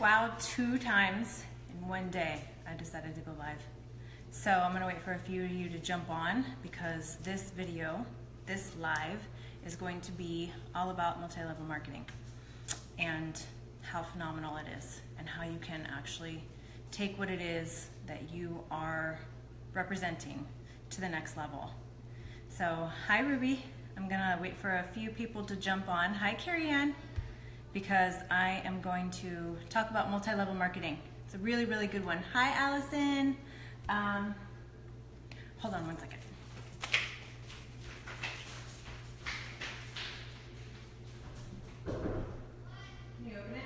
Wow, 2 times in one day I decided to go live. So I'm gonna wait for a few of you to jump on because this video, this live, is going to be all about multi-level marketing and how phenomenal it is and how you can actually take what it is that you are representing to the next level. So, hi Ruby. I'm gonna wait for a few people to jump on. Hi Carrie Ann, because I am going to talk about multi-level marketing. It's a really, really good one. Hi Allison. Hold on one second. Can you open it?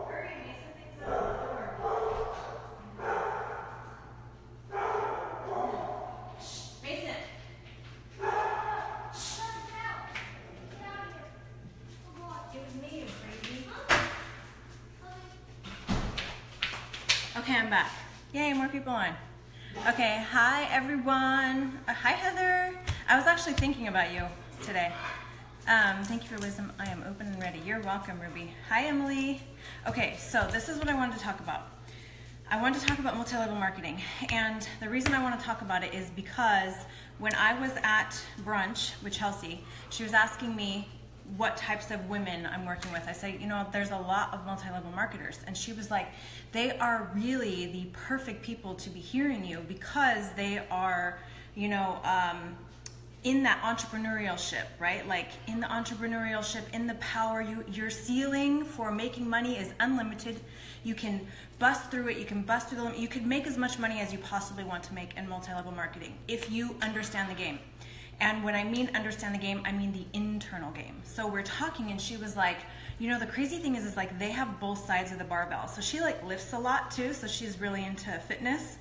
Hurry, Mason thinks I'm on the door. Shh, Mason. It was me, you crazy. Okay, I'm back. Yay, more people on. Okay, hi everyone. Hi Heather. I was actually thinking about you today. Thank you for wisdom. I am open and ready. You're welcome, Ruby. Hi Emily. Okay, so this is what I wanted to talk about. I wanted to talk about multi-level marketing, and the reason I want to talk about it is because when I was at brunch with Chelsea, she was asking me what types of women I'm working with. I say, you know, there's a lot of multi-level marketers, and she was like, they are really the perfect people to be hearing you because they are, you know, in that entrepreneurship, right? Like in the entrepreneurship, in the power, your ceiling for making money is unlimited. You can bust through it. You can bust through the limit. You can make as much money as you possibly want to make in multi-level marketing if you understand the game. And when I mean understand the game, I mean the internal game. So we're talking and she was like, you know, the crazy thing is like they have both sides of the barbell. So she like lifts a lot too. So she's really into fitness.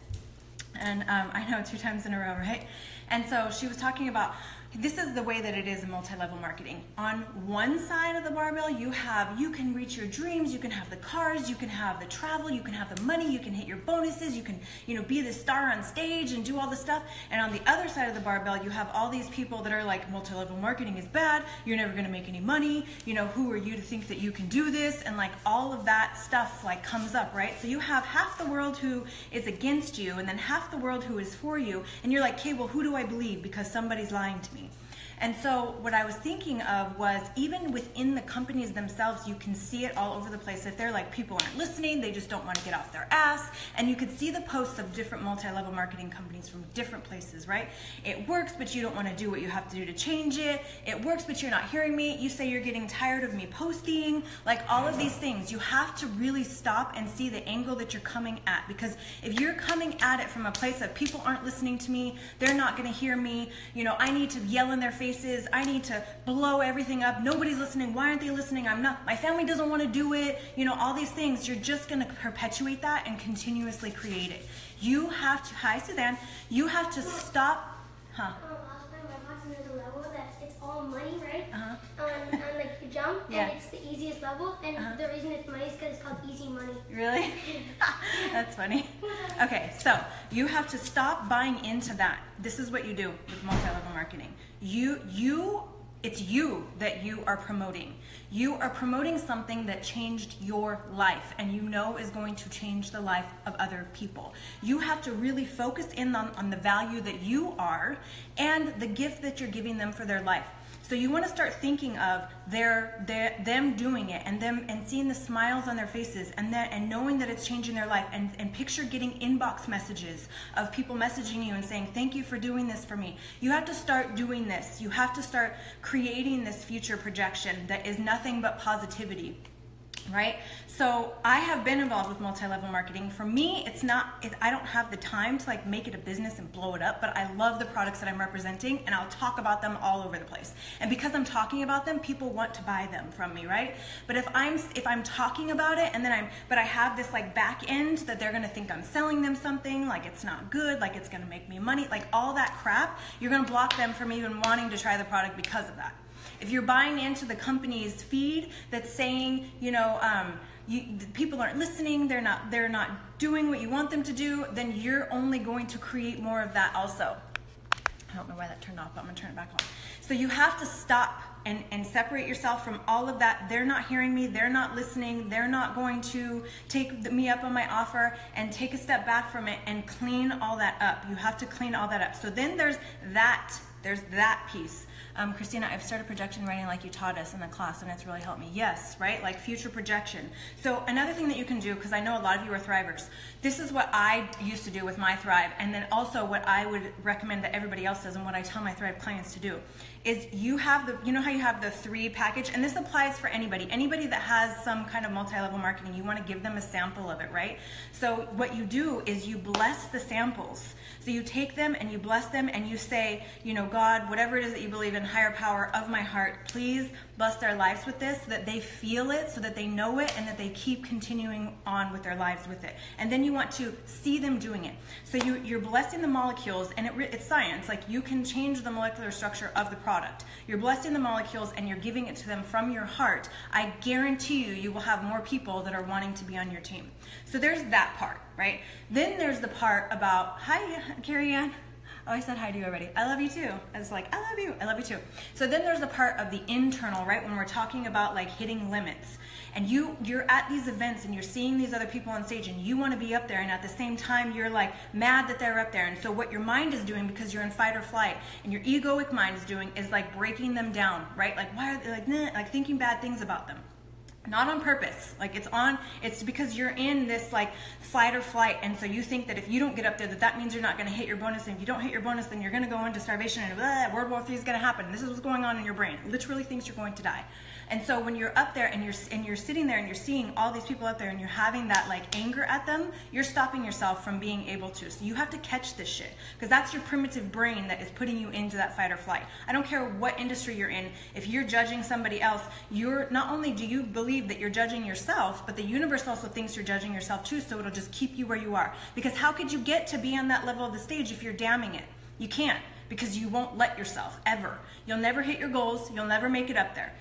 And I know 2 times in a row, right? And so she was talking about, this is the way that it is in multi-level marketing. On one side of the barbell, you can reach your dreams, you can have the cars, you can have the travel, you can have the money, you can hit your bonuses, you can, you know, be the star on stage and do all this stuff. And on the other side of the barbell, you have all these people that are like, multi-level marketing is bad, you're never gonna make any money, you know, who are you to think that you can do this? And like all of that stuff like comes up, right? So you have half the world who is against you and then half the world who is for you. And you're like, okay, well, who do I believe? Because somebody's lying to me. And so what I was thinking of was even within the companies themselves, you can see it all over the place. If they're like, people aren't listening, they just don't want to get off their ass. And you could see the posts of different multi-level marketing companies from different places, right? It works, but you don't want to do what you have to do to change it. It works, but you're not hearing me. You say you're getting tired of me posting, like all of these things. You have to really stop and see the angle that you're coming at. Because if you're coming at it from a place of people aren't listening to me, they're not going to hear me, you know, I need to yell in their face, I need to blow everything up, nobody's listening, why aren't they listening, my family doesn't want to do it, you know, all these things, you're just going to perpetuate that and continuously create it. You have to, hi Suzanne, you have to stop, Last time I watched there's a level that it's all money, right? On like you jump, yeah. And it's the easiest level, and the reason it's money is because it's called easy money. Really? That's funny. Okay, so you have to stop buying into that. This is what you do with multi-level marketing. It's you that you are promoting. You are promoting something that changed your life and you know is going to change the life of other people. You have to really focus in on the value that you are and the gift that you're giving them for their life. So you want to start thinking of them doing it and seeing the smiles on their faces and knowing that it's changing their life and picture getting inbox messages of people messaging you and saying, thank you for doing this for me. You have to start doing this. You have to start creating this future projection that is nothing but positivity. Right? So I have been involved with multi-level marketing. For me, I don't have the time to like make it a business and blow it up, but I love the products that I'm representing and I'll talk about them all over the place. And because I'm talking about them, people want to buy them from me, right? But if I'm talking about it and then but I have this like back end that they're gonna think I'm selling them something, like it's not good, like it's gonna make me money, like all that crap, you're gonna block them from even wanting to try the product because of that. If you're buying into the company's feed that's saying, you know, people aren't listening, they're not doing what you want them to do, then you're only going to create more of that also. I don't know why that turned off, but I'm gonna turn it back on. So you have to stop and separate yourself from all of that. They're not hearing me, they're not listening, they're not going to take me up on my offer, and take a step back from it and clean all that up. You have to clean all that up. So then there's that piece. Christina, I've started projection writing like you taught us in the class, and it's really helped me. Yes, right? Like future projection. So another thing that you can do, because I know a lot of you are thrivers, this is what I used to do with my Thrive, and then also what I would recommend that everybody else does, and what I tell my Thrive clients to do, is you know how you have the 3 package, and this applies for anybody that has some kind of multi-level marketing. You want to give them a sample of it, right? So what you do is you bless the samples. So you take them and you bless them, and you say, you know, God, whatever it is that you believe in, higher power of my heart, please bless their lives with this, so that they feel it, so that they know it, and that they keep continuing on with their lives with it. And then you want to see them doing it. So you're blessing the molecules, and it's science. Like, you can change the molecular structure of the product. You're blessing the molecules, and you're giving it to them from your heart. I guarantee you will have more people that are wanting to be on your team. So there's that part, right? Then there's the part about, hi, Carrie Ann. Oh, I said hi to you already. I love you too. I was like, I love you. I love you too. So then there's the part of the internal, right? When we're talking about like hitting limits, and you're at these events and you're seeing these other people on stage, and you want to be up there, and at the same time you're like mad that they're up there. And so what your mind is doing, because you're in fight or flight, and your egoic mind is doing, is like breaking them down, right? Like, why are they like, nah, like thinking bad things about them. Not on purpose. Like, it's because you're in this like fight or flight, and so you think that if you don't get up there, that means you're not going to hit your bonus, and if you don't hit your bonus, then you're going to go into starvation, and World War III is going to happen. This is what's going on in your brain. It literally thinks you're going to die. And so when you're up there and you're sitting there and you're seeing all these people up there, and you're having that like anger at them, you're stopping yourself from being able to. So you have to catch this shit, because that's your primitive brain that is putting you into that fight or flight. I don't care what industry you're in. If you're judging somebody else, you're not only do you believe that you're judging yourself, but the universe also thinks you're judging yourself too, so it'll just keep you where you are. Because how could you get to be on that level of the stage if you're damning it? You can't, because you won't let yourself, ever. You'll never hit your goals, you'll never make it up there.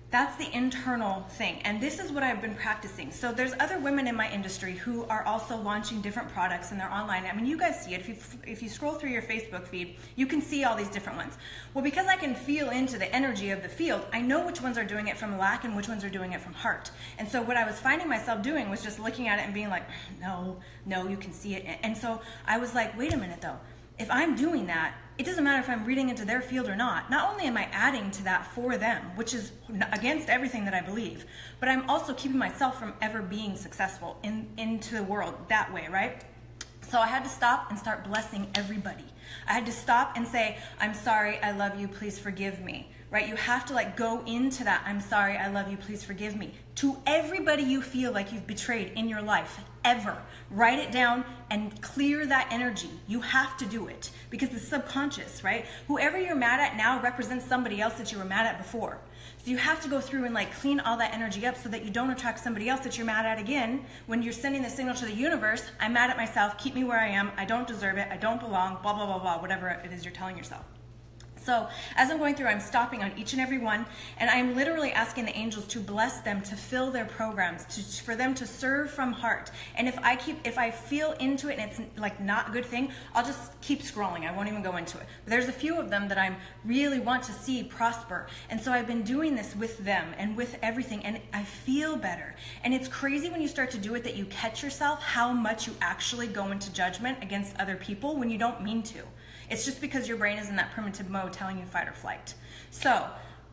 That's the internal thing, and this is what I've been practicing. So there's other women in my industry who are also launching different products, and they're online. I mean, you guys see it. If you scroll through your Facebook feed, you can see all these different ones. Well, because I can feel into the energy of the field, I know which ones are doing it from lack and which ones are doing it from heart. And so what I was finding myself doing was just looking at it and being like, no, you can see it. And so I was like, wait a minute though. If I'm doing that, it doesn't matter if I'm reading into their field or not. Not only am I adding to that for them, which is against everything that I believe, but I'm also keeping myself from ever being successful into the world that way, right? So I had to stop and start blessing everybody. I had to stop and say, I'm sorry, I love you, please forgive me, right? You have to like go into that, I'm sorry, I love you, please forgive me, to everybody you feel like you've betrayed in your life, ever. Write it down and clear that energy. You have to do it, because it's subconscious, right? Whoever you're mad at now represents somebody else that you were mad at before. So you have to go through and like clean all that energy up, so that you don't attract somebody else that you're mad at again when you're sending the signal to the universe, I'm mad at myself, keep me where I am, I don't deserve it, I don't belong, blah, blah, blah, blah, whatever it is you're telling yourself. So as I'm going through, I'm stopping on each and every one, and I'm literally asking the angels to bless them, to fill their programs, for them to serve from heart. And if I feel into it and it's like not a good thing, I'll just keep scrolling. I won't even go into it. But there's a few of them that I really want to see prosper. And so I've been doing this with them and with everything, and I feel better. And it's crazy when you start to do it that you catch yourself how much you actually go into judgment against other people when you don't mean to. It's just because your brain is in that primitive mode telling you fight or flight. So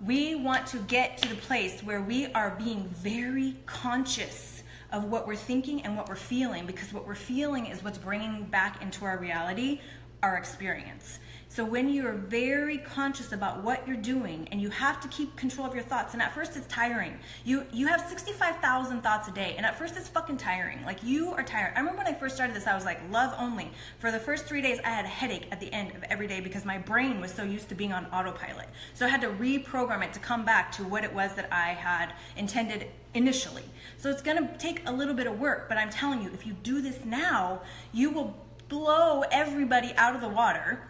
we want to get to the place where we are being very conscious of what we're thinking and what we're feeling, because what we're feeling is what's bringing back into our reality our experience. So when you're very conscious about what you're doing, and you have to keep control of your thoughts, and at first it's tiring. You have 65,000 thoughts a day, and at first it's fucking tiring. Like, you are tired. I remember when I first started this, I was like, love only. For the first 3 days, I had a headache at the end of every day because my brain was so used to being on autopilot. So I had to reprogram it to come back to what it was that I had intended initially. So it's gonna take a little bit of work, but I'm telling you, if you do this now, you will blow everybody out of the water.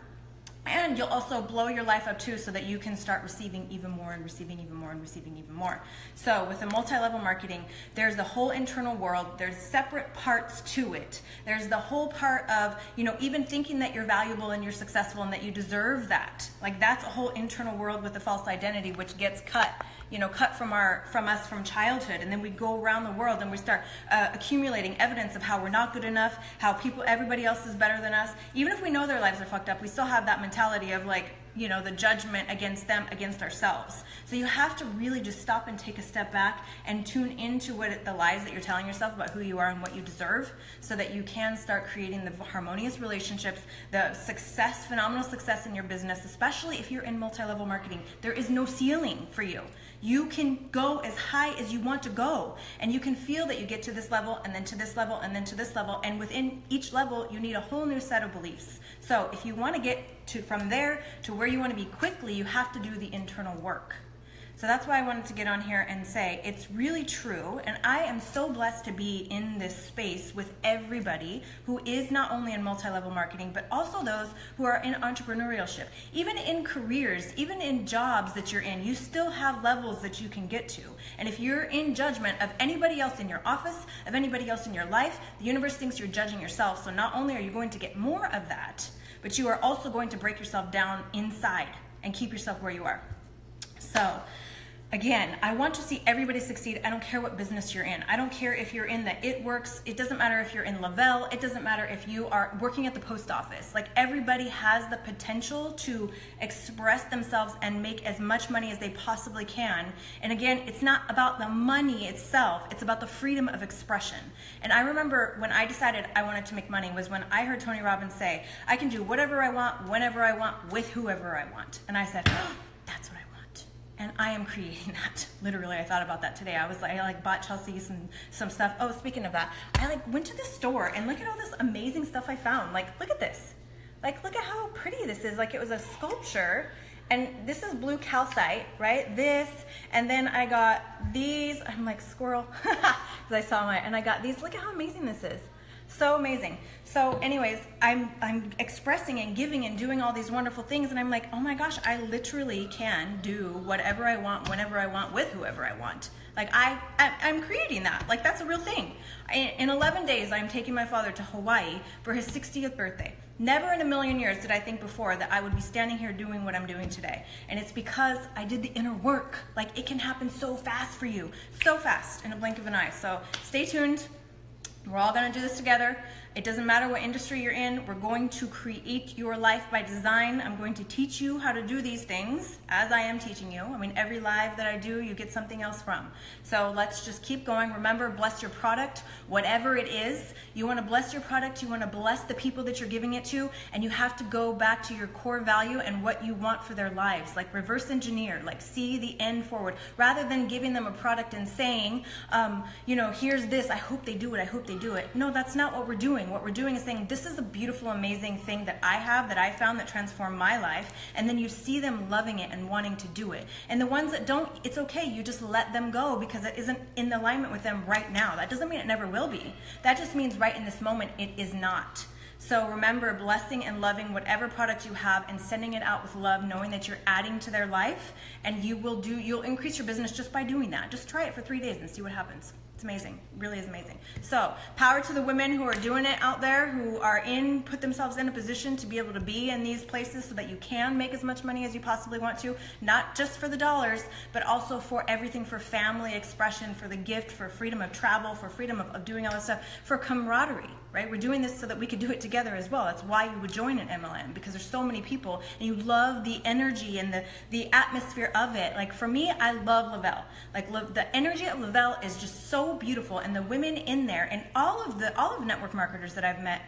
And you'll also blow your life up too, so that you can start receiving even more and receiving even more and receiving even more. So with the multi-level marketing, there's the whole internal world. There's separate parts to it. There's the whole part of, you know, even thinking that you're valuable and you're successful and that you deserve that. Like, that's a whole internal world with the false identity, which gets cut, you know, cut from us from childhood. And then we go around the world and we start accumulating evidence of how we're not good enough, how everybody else is better than us. Even if we know their lives are fucked up, we still have that mentality of, like, you know, the judgment against them, against ourselves. So you have to really just stop and take a step back and tune into the lies that you're telling yourself about who you are and what you deserve, so that you can start creating the harmonious relationships, the success, phenomenal success in your business, especially if you're in multi-level marketing. There is no ceiling for you. You can go as high as you want to go, and you can feel that you get to this level and then to this level and then to this level, and within each level you need a whole new set of beliefs. So if you want to get from there to where you want to be quickly, you have to do the internal work. So that's why I wanted to get on here and say it's really true, and I am so blessed to be in this space with everybody who is not only in multi-level marketing, but also those who are in entrepreneurship. Even in careers, even in jobs that you're in, you still have levels that you can get to. And if you're in judgment of anybody else in your office, of anybody else in your life, the universe thinks you're judging yourself. So not only are you going to get more of that, but you are also going to break yourself down inside and keep yourself where you are. So again, I want to see everybody succeed. I don't care what business you're in. I don't care if you're in the It Works. It doesn't matter if you're in Lavelle. It doesn't matter if you are working at the post office. Like, everybody has the potential to express themselves and make as much money as they possibly can. And again, it's not about the money itself. It's about the freedom of expression. And I remember when I decided I wanted to make money was when I heard Tony Robbins say, I can do whatever I want, whenever I want, with whoever I want. And I said, oh, that's what I want. And I am creating that. Literally, I thought about that today. I bought Chelsea some stuff. Oh, speaking of that, I went to the store and look at all this amazing stuff I found. Like, look at this. Like, look at how pretty this is. Like, it was a sculpture. And this is blue calcite, right? This, and then I got these. I'm like, squirrel, because I saw and I got these. Look at how amazing this is. So amazing. So anyways, I'm expressing and giving and doing all these wonderful things, and I'm like, oh my gosh, I literally can do whatever I want, whenever I want, with whoever I want. Like, I'm creating that. Like, that's a real thing. In 11 days, I'm taking my father to Hawaii for his 60th birthday. Never in a million years did I think before that I would be standing here doing what I'm doing today. And it's because I did the inner work. Like, it can happen so fast for you. So fast, in a blink of an eye. So stay tuned. We're all going to do this together. It doesn't matter what industry you're in. We're going to create your life by design. I'm going to teach you how to do these things as I am teaching you. I mean, every live that I do, you get something else from. So let's just keep going. Remember, bless your product, whatever it is. You want to bless your product. You want to bless the people that you're giving it to. And you have to go back to your core value and what you want for their lives. Like, reverse engineer, like, see the end forward. Rather than giving them a product and saying, you know, here's this. I hope they do it. I hope they do it. No, that's not what we're doing. What we're doing is saying, this is a beautiful, amazing thing that I have, that I found, that transformed my life. And then you see them loving it and wanting to do it. And the ones that don't, it's okay. You just let them go because it isn't in alignment with them right now. That doesn't mean it never will be. That just means right in this moment, it is not. So remember, blessing and loving whatever product you have and sending it out with love, knowing that you're adding to their life, and you'll increase your business just by doing that. Just try it for 3 days and see what happens. It's amazing. It really is amazing. So power to the women who are doing it out there, who are put themselves in a position to be able to be in these places so that you can make as much money as you possibly want to, not just for the dollars, but also for everything, for family expression, for the gift, for freedom of travel, for freedom of doing all this stuff, for camaraderie, right? We're doing this so that we could do it together as well. That's why you would join an MLM, because there's so many people and you love the energy and the atmosphere of it. Like, for me, I love Lavelle. Like, the energy of Lavelle is just so beautiful, and the women in there and all of network marketers that I've met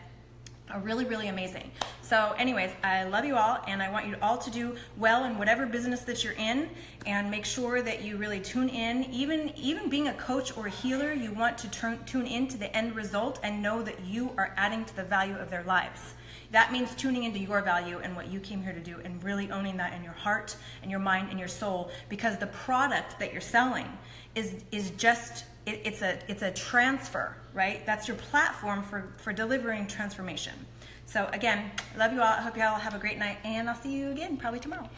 are really, really amazing. So anyways, I love you all, and I want you all to do well in whatever business that you're in, and make sure that you really tune in. Even being a coach or a healer, you want to tune into the end result and know that you are adding to the value of their lives. That means tuning into your value and what you came here to do, and really owning that in your heart and your mind and your soul, because the product that you're selling is just, it's a transfer, right? That's your platform for delivering transformation. So again, I love you all. I hope you all have a great night, and I'll see you again probably tomorrow.